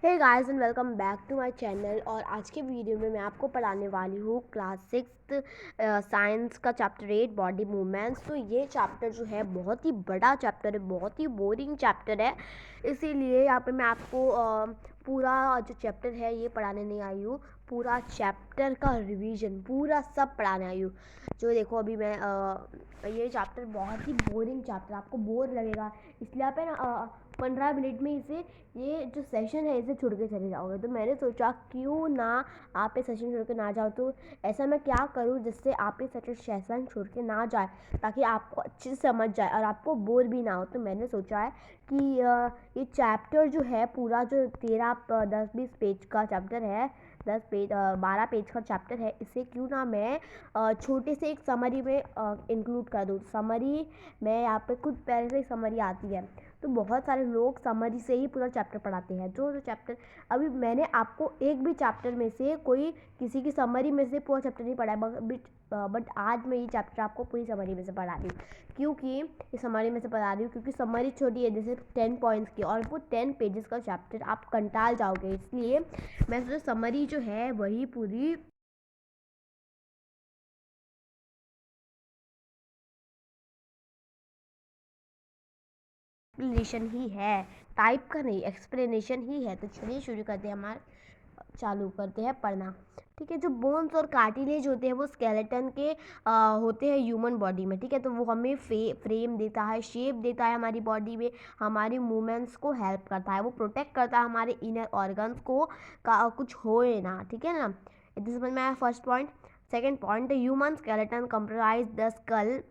Hey guys and welcome back to my channel. और आज के वीडियो में मैं आपको पढ़ाने वाली हूँ क्लास 6 साइंस का चैप्टर 8 बॉडी मूवमेंट्स। तो ये चैप्टर जो है बहुत ही बड़ा चैप्टर है, बहुत ही बोरिंग चैप्टर है, इसीलिए यहाँ पे मैं आपको पूरा जो चैप्टर है ये पढ़ाने नहीं आई हूँ। पूरा चैप्टर का रिवीजन पूरा सब पढ़ाने आई हूँ। जो देखो अभी मैं ये चैप्टर बहुत ही बोरिंग चैप्टर, आपको बोर लगेगा, इसलिए आप है ना 15 मिनट में इसे ये जो सेशन है इसे छोड़ के चले जाओगे। तो मैंने सोचा क्यों ना आप ये सेशन छोड़ के ना जाओ, तो ऐसा मैं क्या करूँ जिससे आप ये सेशन छोड़ के ना जाए, ताकि आपको अच्छे से समझ जाए और आपको बोर भी ना हो। तो मैंने सोचा है कि ये चैप्टर जो है पूरा जो 10-20 पेज का चैप्टर है, 12 पेज का चैप्टर है, इसे क्यों ना मैं छोटे से एक समरी में इंक्लूड कर दूँ। समरी मैं यहाँ पे खुद पहले से ही समरी आती है, तो बहुत सारे लोग समरी से ही पूरा चैप्टर पढ़ाते हैं। जो चैप्टर अभी मैंने आपको एक भी चैप्टर में से कोई किसी की समरी में से पूरा चैप्टर नहीं पढ़ा है, बट आज मैं ये चैप्टर आपको पूरी समरी में से पढ़ा रही हूँ। क्योंकि ये समरी में से पढ़ा रही हूँ क्योंकि समरी छोटी है, जैसे 10 पॉइंट्स की, और वो 10 पेजेस का चैप्टर आप कंटाल जाओगे, इसलिए मैं सोचा समरी जो है वही पूरी एक्सप्लेनेशन ही है, टाइप का नहीं, एक्सप्लेनेशन ही है। तो चलिए शुरू करते हैं, चालू करते हैं पढ़ना। ठीक है, जो बोन्स और कार्टिलेज होते हैं वो स्केलेटन के होते हैं ह्यूमन बॉडी में। ठीक है, तो वो हमें फ्रेम देता है, शेप देता है हमारी बॉडी में, हमारी मूवमेंट्स को हेल्प करता है, वो प्रोटेक्ट करता है हमारे इनर ऑर्गन्स को कुछ होए ना। ठीक है ना, इतने समझ में आया first point. Second point, the human skeleton comprise the skull,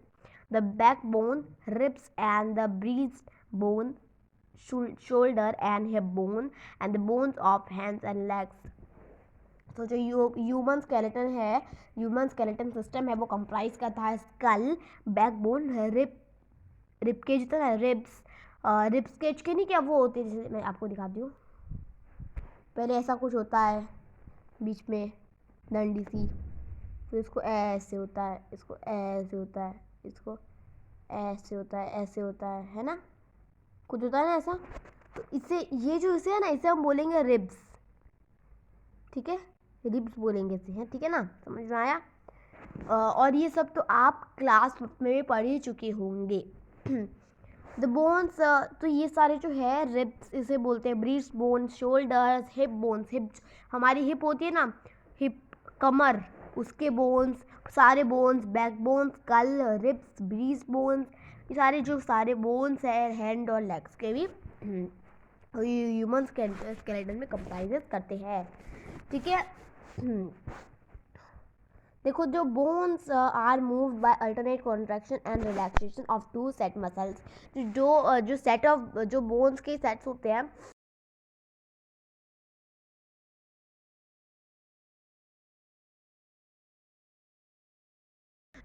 the backbone, ribs and the breastbone, shoulder and hip bone, and the bones of hands and legs. तो जो ह्यूमन स्केलेटन है, ह्यूमन स्केलेटन सिस्टम है, वो comprise करता है school, backbone, rib cage होता है, ribs cage के नहीं क्या वो होते हैं, जैसे मैं आपको दिखाती हूँ। पहले ऐसा कुछ होता है बीच में डंडी सी, फिर इसको ऐसे होता है, इसको ऐसे होता है, इसको ऐसे होता है, ऐसे होता है ना, कुछ होता है ना ऐसा। तो इसे ये जो इसे है ना, इसे हम बोलेंगे रिब्स। ठीक है, रिब्स बोलेंगे इसे, है ठीक है ना, समझ में आया। और ये सब तो आप क्लास में पढ़ ही चुके होंगे। द बोन्स, तो ये सारे जो है रिब्स इसे बोलते हैं, breast bones, shoulders, hip bones, hip हमारी हिप होती है ना, हिप कमर, उसके बोन्स, सारे बोन्स, बैक बोन्स, कल, रिब्स, ब्रीस्ट बोन्स, ये सारे जो सारे बोन्स है हैंड और लेग्स के भी ह्यूमन स्केलेटन में कंप्राइजेस करते हैं। ठीक है, देखो जो bones are moved by alternate contraction and relaxation of two set muscles. जो सेट ऑफ जो बोन्स के सेट्स होते हैं,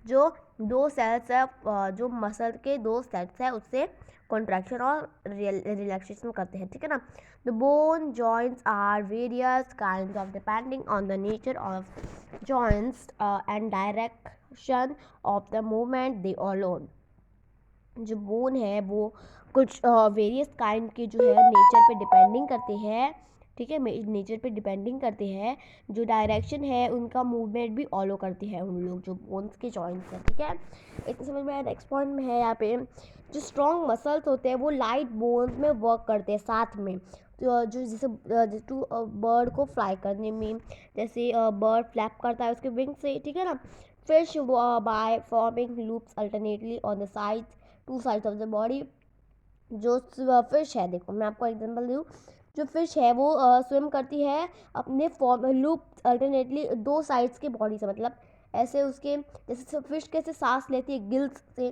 जो दो सेल्स है, जो मसल के दो सेट्स है, उससे कॉन्ट्रैक्शन और रिलैक्सेशन करते हैं। ठीक है ना, the bone joints are various kinds of depending on the nature of joints and direction of the movement they allow. जो बोन है वो कुछ वेरियस काइंड के जो है नेचर पे डिपेंडिंग करते हैं। ठीक है, नेचर पे डिपेंडिंग करते हैं, जो डायरेक्शन है उनका मूवमेंट भी ऑलो करते हैं उन लोग, जो बोन्स के जॉइंट्स हैं। ठीक है, इतने समझ में आया। नेक्स्ट पॉइंट में है यहाँ पे, जो स्ट्रॉन्ग मसल्स होते हैं वो लाइट बोन्स में वर्क करते हैं साथ में। तो जो जैसे टू बर्ड को फ्लाई करने में, जैसे बर्ड फ्लैप करता है उसके विंग से। ठीक है ना, fish by forming loops alternately on the sides, two sides of the body. जो फिश है, देखो मैं आपको एग्जांपल दूँ, जो फिश है वो स्विम करती है अपने फॉर्म लूप अल्टरनेटली दो साइड्स के बॉडी से, मतलब ऐसे उसके, जैसे फिश कैसे सांस लेती है गिल्स से,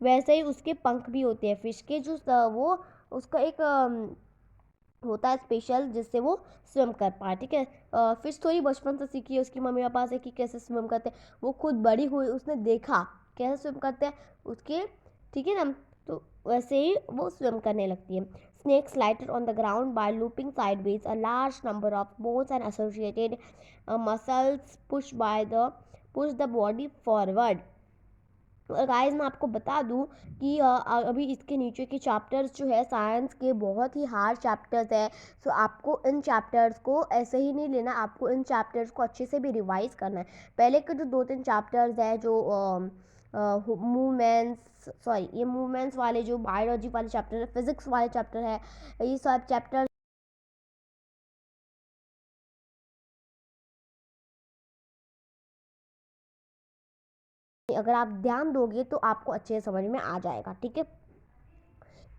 वैसे ही उसके पंख भी होते हैं फिश के, जो वो उसका एक होता है स्पेशल, जिससे वो स्विम कर पाए। ठीक है, फिश थोड़ी बचपन से सीखी है उसकी मम्मी पापा से कि कैसे स्विम करते हैं, वो खुद बड़ी हुई, उसने देखा कैसे स्विम करते हैं उसके। ठीक है ना, तो वैसे ही वो स्विम करने लगती है। Snake slider on the ground by looping sideways, a large number of bones and associated muscles push the body forward. और गाइस मैं आपको बता दूं कि अभी इसके नीचे के चैप्टर्स जो है साइंस के बहुत ही हार्ड चैप्टर्स है। सो आपको इन चैप्टर्स को ऐसे ही नहीं लेना, आपको इन चैप्टर्स को अच्छे से भी रिवाइज करना है। पहले के जो 2-3 चैप्टर्स है जो मूवमेंट्स, सॉरी ये मूवमेंट्स वाले जो बायोलॉजी वाले चैप्टर है, फिजिक्स वाले चैप्टर है, ये सब चैप्टर अगर आप ध्यान दोगे तो आपको अच्छे से समझ में आ जाएगा, ठीक है।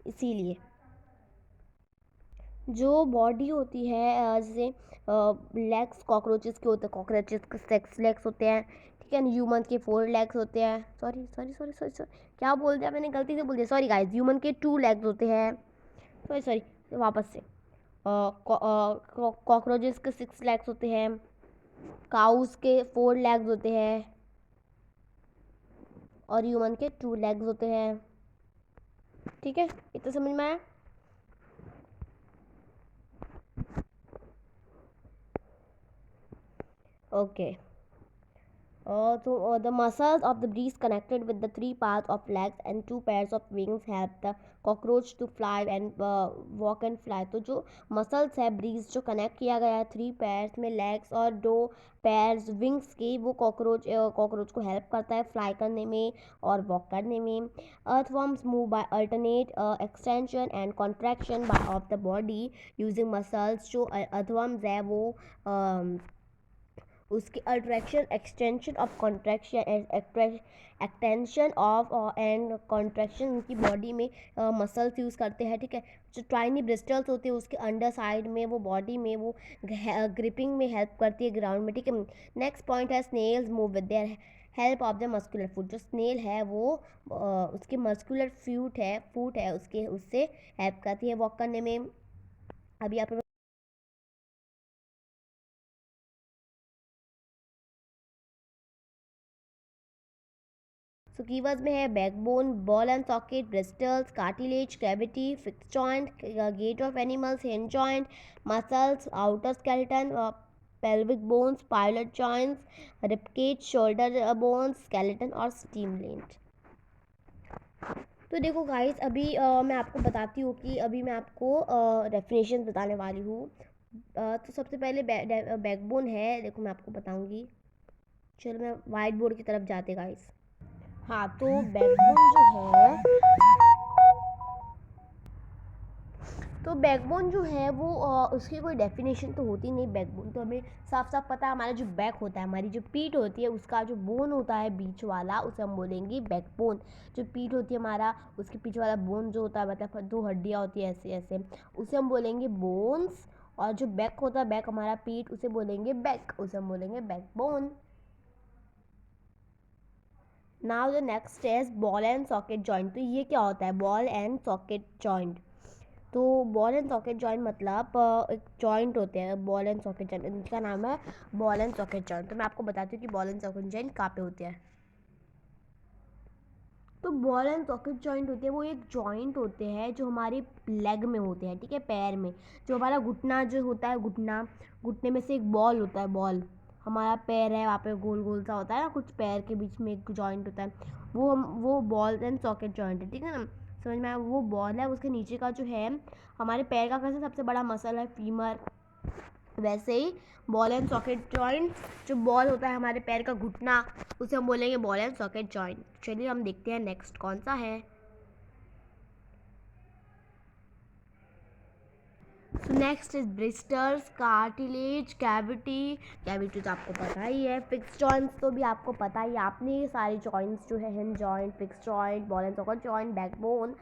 इसीलिए जो बॉडी होती है जैसे लेग्स कॉकरोचेस के होते हैं, कॉकरोचेस के 6 लेग्स होते हैं, ठीक है। ह्यूमन के 4 लेग्स होते हैं, sorry sorry sorry sorry sorry क्या बोल दिया मैंने, गलती से बोल दिया, सॉरी गाइस। ह्यूमन के 2 लेग्स होते हैं, सॉरी सॉरी वापस से। कॉकरोचेस के 6 लेग्स होते हैं, काउस के 4 लेग्स होते हैं और ह्यूमन के 2 लेग्स होते हैं, ठीक है। इतना समझ में आया? Okay. The muscles of the breast connected with the 3 parts of legs and 2 pairs of wings help the cockroach to fly and walk and fly। तो जो मसल्स है ब्रीज जो कनेक्ट किया गया है 3 पैर्स में, लेग्स और 2 पैर्स विंग्स की, वो कॉकरोच को हेल्प करता है फ्लाई करने में और वॉक करने में। Earthworms move by alternate extension and contraction of the body using muscles. जो अर्थवर्म्स है वो उसकी attraction extension of contraction extension of and contraction उनकी बॉडी में मसल्स यूज़ करते हैं, ठीक है। जो ट्राइनी ब्रिस्टल्स होते हैं उसके अंडर साइड में, वो बॉडी में वो ग्रिपिंग में हेल्प करती है ग्राउंड में, ठीक है। नेक्स्ट पॉइंट है snails move with their help of the muscular foot. जो स्नेल है वो उसके मस्कुलर फूट है उसके, उससे हेल्प करती है वॉक करने में। अभी यहाँ पे सो कीवर्ड्स में है backbone, ball and socket, bristles, cartilage, cavity, fix joint, gait of animals, hinge joint, muscles, outer skeleton, pelvic bones, pilot joints, ribcage, shoulder bones, skeleton और स्टीमलेंट। तो देखो गाइस अभी मैं आपको बताती हूँ कि अभी मैं आपको डेफिनेशन बताने वाली हूँ। तो सबसे पहले बैकबोन है, देखो मैं आपको बताऊँगी। चलो मैं वाइट बोर्ड की तरफ जाते गाइस। हाँ तो बैकबोन जो है, तो बैकबोन जो है वो उसकी कोई डेफिनेशन तो होती नहीं। बैकबोन तो हमें साफ साफ पता है, हमारा जो बैक होता है, हमारी जो पीठ होती है, उसका जो बोन होता है बीच वाला, उसे हम बोलेंगे बैकबोन। जो पीठ होती है हमारा, उसके पीछे वाला बोन जो होता है, मतलब 2 हड्डियाँ होती है ऐसे ऐसे, उसे हम बोलेंगे बोन्स। और जो बैक होता है, बैक हमारा पीठ, उसे बोलेंगे बैक, उसे हम बोलेंगे backbone. Now the next is ball and socket joint. तो ये क्या होता है बॉल एंड सॉकेट जॉइंट? तो बॉल एंड सॉकेट जॉइंट मतलब एक जॉइंट होते हैं, बॉल एंड सॉकेट जॉइंट, इनका नाम है बॉल एंड सॉकेट जॉइंट। तो मैं आपको बताती हूँ कि बॉल एंड सॉकेट जॉइंट कहाँ पे होते हैं। तो बॉल एंड सॉकेट जॉइंट होते हैं, वो एक जॉइंट होते हैं जो हमारे लेग में होते हैं, ठीक है, पैर में। जो हमारा घुटना जो होता है, घुटना, घुटने में से एक बॉल होता है, बॉल हमारा पैर है, वहाँ पे गोल गोल सा होता है ना कुछ, पैर के बीच में एक जॉइंट होता है, वो बॉल एंड सॉकेट जॉइंट है, ठीक है ना। समझ में आया? वो बॉल है, उसके नीचे का जो है हमारे पैर का कैसे सबसे बड़ा मसल है फीमर, वैसे ही बॉल एंड सॉकेट जॉइंट, जो बॉल होता है हमारे पैर का घुटना, उसे हम बोलेंगे बॉल एंड सॉकेट जॉइंट। चलिए हम देखते हैं नेक्स्ट कौन सा है। So next is bristles, cartilage, cavity. Cavity तो आपको पता ही है। फिक्स जॉइंट्स तो भी आपको पता ही है, आपने ये सारे जॉइंट्स जो है, hinge joint, fix joint, ball and socket joint, backbone,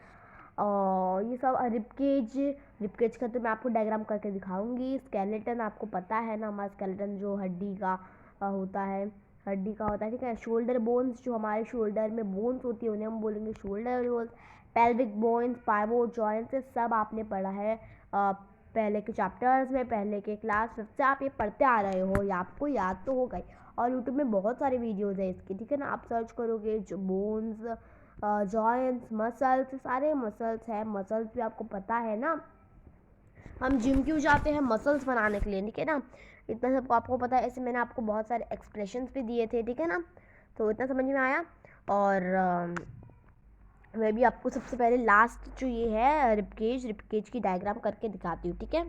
और ये सब। रिबकेज, रिबकेज का तो मैं आपको डायग्राम करके दिखाऊंगी। स्केलेटन आपको पता है ना, हमारा स्केलेटन जो हड्डी का होता है, हड्डी का होता है, ठीक है। शोल्डर बोन्स, जो हमारे शोल्डर में बोन्स होती है उन्हें हम बोलेंगे shoulder bones. Pelvic bones, pivot joints, ये सब आपने पढ़ा है पहले के चैप्टर्स में, पहले के क्लास 5 से आप ये पढ़ते आ रहे हो, या आपको याद तो होगा ही। और यूट्यूब में बहुत सारे वीडियोज़ है इसके, ठीक है ना। आप सर्च करोगे जो बोन्स, जॉइंट्स, मसल्स, सारे मसल्स हैं। मसल्स भी आपको पता है ना, हम जिम क्यों जाते हैं? मसल्स बनाने के लिए, ठीक है ना। इतना सब आपको पता है, ऐसे मैंने आपको बहुत सारे एक्सप्रेशंस भी दिए थे, ठीक है ना। तो इतना समझ में आया। और मैं भी आपको सबसे पहले लास्ट जो ये है रिपकेज की डायग्राम करके दिखाती हूँ, ठीक है।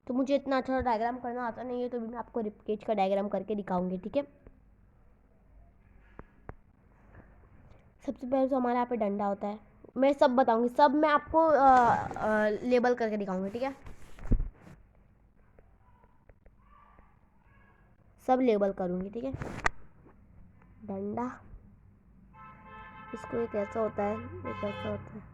तो मुझे इतना अच्छा डायग्राम करना आता नहीं है, तो भी मैं आपको रिपकेज का डायग्राम करके दिखाऊंगी, ठीक है। सबसे पहले तो हमारे यहाँ पे डंडा होता है, मैं सब बताऊंगी, सब मैं आपको लेबल करके दिखाऊंगी, ठीक है। सब लेबल करूंगी, ठीक है। डंडा, इसको एक ऐसा होता है, एक ऐसा होता है।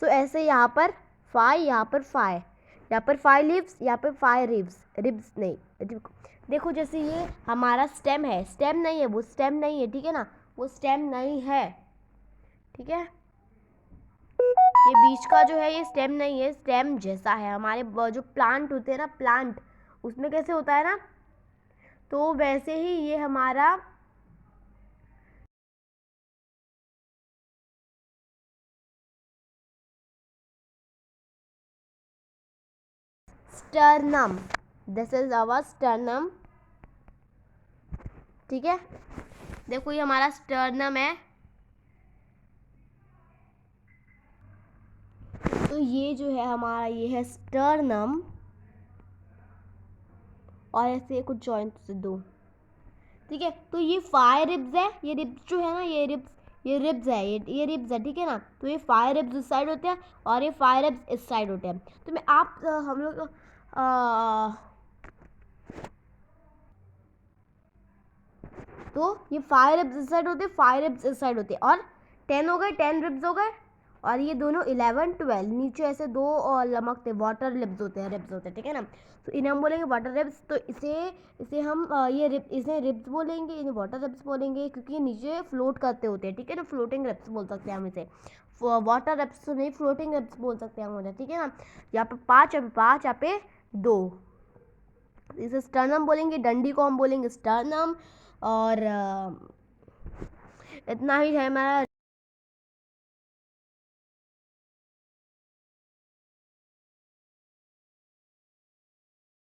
तो ऐसे यहाँ पर फाइव, यहाँ पर फाइव, यहाँ पर 5 लीव्स, यहाँ पर 5 रिब्स, रिब्स नहीं, देखो जैसे ये हमारा स्टेम है, स्टेम नहीं है, वो स्टेम नहीं है, ठीक है ना, वो स्टेम नहीं है, ठीक है। ये बीच का जो है ये स्टेम नहीं है, स्टेम जैसा है हमारे जो प्लांट होते हैं ना, प्लांट उसमें कैसे होता है ना, तो वैसे ही ये हमारा sternum, this is our sternum, ठीक है। देखो ये हमारा स्टर्नम है, तो ये जो है हमारा ये है स्टर्नम, और ऐसे कुछ जॉइंट से दो, ठीक है। तो ये 5 रिब्स है, ये रिब्स जो है ना, ये रिब्स है, ये रिब्स है, ठीक है ना। तो ये 5 रिब्स इस साइड होते हैं और ये 5 रिब्स इस साइड होते हैं। तो मैं आप हम लोग तो ये 5 रिब्स इस साइड होते हैं, 5 रिब्स इस साइड होते हैं, और 10 हो गए, 10 रिब्स हो गए, और ये दोनों 11 12 नीचे ऐसे दो और लमकते वाटर रिब्स होते हैं, रिब्स होते हैं, ठीक है ना। तो इन्हें हम बोलेंगे वाटर रिब्स। तो इसे हम इसे रिब्स बोलेंगे, इन्हें वाटर रिब्स बोलेंगे, क्योंकि ये नीचे फ्लोट करते होते हैं, ठीक है ना। फ्लोटिंग रिब्स बोल सकते हैं हम इसे, वाटर रिब्स तो नहीं, फ्लोटिंग रिब्स बोल सकते हैं हम उन्हें, ठीक है ना। यहाँ पे 5, यहाँ पे 5, यहाँ पे 2, इसे स्टर्नम बोलेंगे, डंडी को हम बोलेंगे स्टर्नम। और इतना ही है हमारा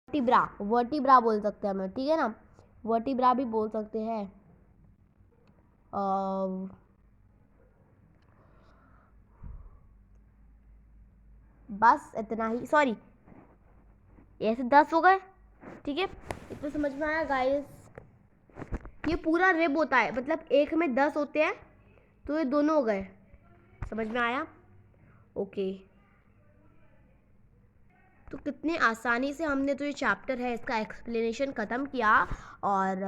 वर्टिब्रा, वर्टिब्रा बोल सकते हैं हम, ठीक है ना, वर्टिब्रा भी बोल सकते हैं। बस इतना ही, सॉरी, ऐसे 10 हो गए, ठीक है। इतना समझ में आया गाइस। ये पूरा रिब होता है, मतलब एक में 10 होते हैं, तो ये दोनों हो गए, समझ में आया, ओके। तो कितने आसानी से हमने तो ये चैप्टर है इसका एक्सप्लेनेशन ख़त्म किया। और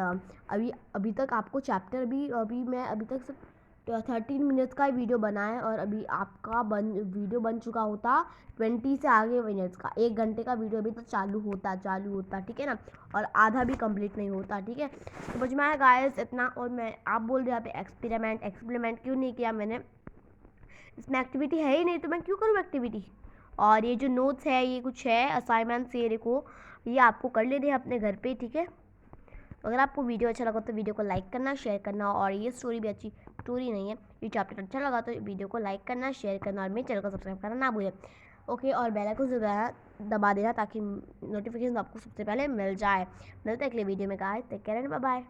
अभी तक आपको चैप्टर अभी मैं अभी तक सिर्फ 13 मिनट्स का वीडियो बनाया, और अभी आपका वीडियो बन चुका होता 20 से आगे मिनट्स का, 1 घंटे का वीडियो अभी तक चालू होता, ठीक है ना। और आधा भी कंप्लीट नहीं होता, ठीक है। तो समझ में आया गाइस इतना। और मैं आप बोल रहे हैं यहाँ पे एक्सपेरिमेंट क्यों नहीं किया मैंने, इसमें एक्टिविटी है ही नहीं, तो मैं क्यों करूँ एक्टिविटी। और ये जो नोट्स है, ये कुछ है असाइनमेंट्स, ये देखो, ये आपको कर लेने हैं अपने घर पे, ठीक है। तो अगर आपको वीडियो अच्छा लगा तो वीडियो को लाइक करना, शेयर करना, और ये स्टोरी भी अच्छी स्टोरी नहीं है, ये चैप्टर अच्छा लगा तो वीडियो को लाइक करना, शेयर करना, और मेरे चैनल को सब्सक्राइब करना ना भूलें, ओके। और बेल आइकन दबा देना ताकि नोटिफिकेशन आपको सबसे पहले मिल जाए। मिलते हैं अगले वीडियो में, guys take care and bye bye.